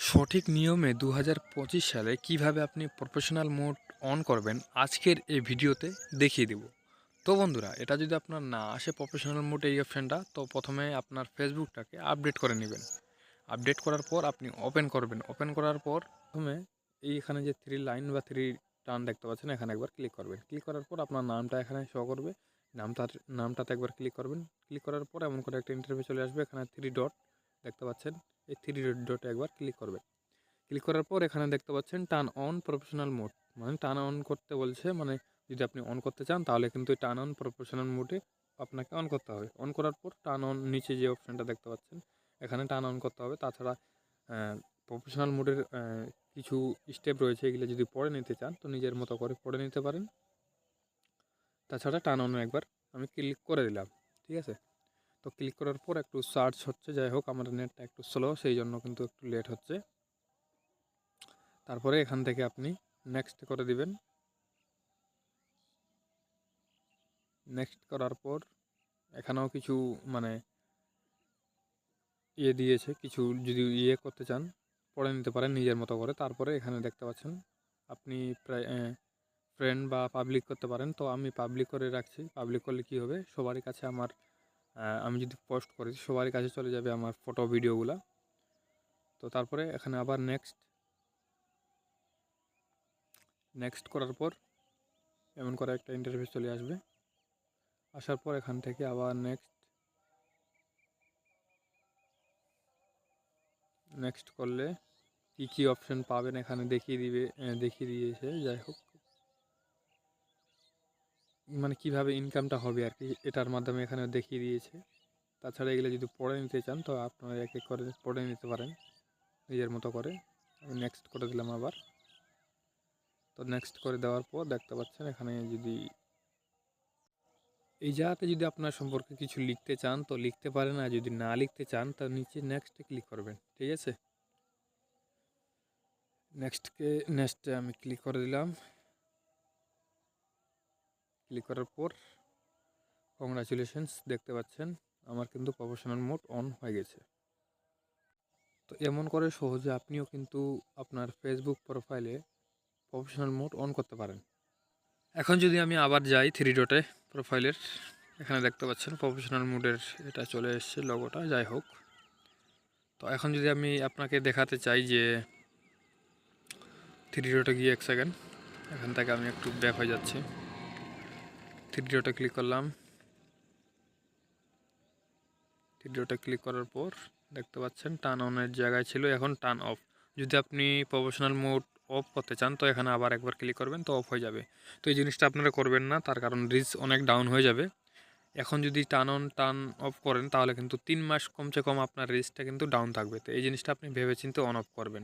সঠিক নিয়মে 2025 সালে কিভাবে আপনি প্রফেশনাল মোড অন করবেন আজকের এই ভিডিওতে দেখিয়ে দেব। তো বন্ধুরা, এটা যদি আপনার না আসে প্রফেশনাল মোড এই অপশানটা, তো প্রথমে আপনার ফেসবুকটাকে আপডেট করে নেবেন। আপডেট করার পর আপনি ওপেন করবেন। ওপেন করার পর প্রথমে এইখানে যে থ্রি লাইন বা থ্রি টার্ন দেখতে পাচ্ছেন, এখানে একবার ক্লিক করবেন। ক্লিক করার পর আপনার নামটা এখানে শো করবে। নামটাতে একবার ক্লিক করবেন। ক্লিক করার পর এমন করে একটা ইন্টারভিউ চলে আসবে। এখানে থ্রি ডট দেখতে পাচ্ছেন, এই থ্রি ডটে একবার ক্লিক করবেন। ক্লিক করার পর এখানে দেখতে পাচ্ছেন টার্ন অন প্রফেশনাল মোড, মানে টার্ন অন করতে বলছে। মানে যদি আপনি অন করতে চান তাহলে কিন্তু টার্ন অন প্রফেশনাল মোডে আপনাকে অন করতে হবে। অন করার পর টার্ন অন নিচে যে অপশানটা দেখতে পাচ্ছেন, এখানে টার্ন অন করতে হবে। তাছাড়া প্রফেশনাল মোডের কিছু স্টেপ রয়েছে, এগুলো যদি পড়ে নিতে চান তো নিজের মতো করে পড়ে নিতে পারেন। তাছাড়া টার্ন অন একবার আমি ক্লিক করে দিলাম, ঠিক আছে। তো ক্লিক করার পর একটু সার্চ হচ্ছে, যাই হোক আমার নেটটা একটু স্লো, সেই জন্য কিন্তু একটু লেট হচ্ছে। তারপরে এখান থেকে আপনি নেক্সট করে দিবেন। নেক্সট করার পর এখানেও কিছু মানে দিয়েছে, কিছু যদি করতে চান পড়ে নিতে পারেন নিজের মতো করে। তারপরে এখানে দেখতে পাচ্ছেন আপনি প্রায় ফ্রেন্ড বা পাবলিক করতে পারেন। তো আমি পাবলিক করে রাখছি। পাবলিক করলে কি হবে, সবারই কাছে আমার আমি যদি পোস্ট করি সবারই কাছে চলে যাবে আমার ফটো ভিডিওগুলা। তো তারপরে এখানে আবার নেক্সট করার পর এমন করে একটা ইন্টারফেস চলে আসবে। আসার পর এখান থেকে আবার নেক্সট করলে কি অপশন পাবেন এখানে দেখিয়ে দিয়েছে। যাই হোক, মানে কিভাবে ইনকামটা হবে আর কি, এটার মাধ্যমে এখানে দেখিয়ে দিয়েছে। তাছাড়া এগুলো যদি পড়ে নিতে চান তো আপনারা এক এক করে পড়ে নিতে পারেন নিজের মতো করে। আমি নেক্সট করে দিলাম আবার। তো নেক্সট করে দেওয়ার পর দেখতে পাচ্ছেন এখানে যদি এই জায়গাতে যদি আপনার সম্পর্কে কিছু লিখতে চান তো লিখতে পারেন, আর যদি না লিখতে চান তো নিচে নেক্সটে ক্লিক করবেন, ঠিক আছে। নেক্সটে আমি ক্লিক করে দিলাম। ক্লিক করার পর কংগ্রাচুলেশনস দেখতে পাচ্ছেন আমার কিন্তু প্রফেশনাল মোড অন হয়ে গেছে। তো এমন করে সহজে আপনিও কিন্তু আপনার ফেসবুক প্রোফাইলে প্রফেশনাল মোড অন করতে পারেন। এখন যদি আমি আবার যাই থ্রি ডটে প্রোফাইলের, এখানে দেখতে পাচ্ছেন প্রফেশনাল মোডের এটা চলে এসছে লোগোটা। যাই হোক, তো এখন যদি আমি আপনাকে দেখাতে চাই যে থ্রি ডটে গিয়ে এক সেকেন্ড, এখান থেকে আমি একটু ব্যাক হয়ে যাচ্ছি। থ্রি ডটে ক্লিক করলাম। থ্রি ডটে ক্লিক করার পর দেখতে পাচ্ছেন টার্ন অনের জায়গায় ছিল, এখন টার্ন অফ। যদি আপনি প্রফেশনাল মোড অফ করতে চান তো এখানে আবার একবার ক্লিক করবেন, তো অফ হয়ে যাবে। তো এই জিনিসটা আপনারা করবেন না, তার কারণ রিচ অনেক ডাউন হয়ে যাবে। এখন যদি টার্ন অফ করেন তাহলে কিন্তু 3 মাস কমসে কম আপনার রিচটা কিন্তু ডাউন থাকবে। তো এই জিনিসটা আপনি ভেবেচিন্তে অন অফ করবেন।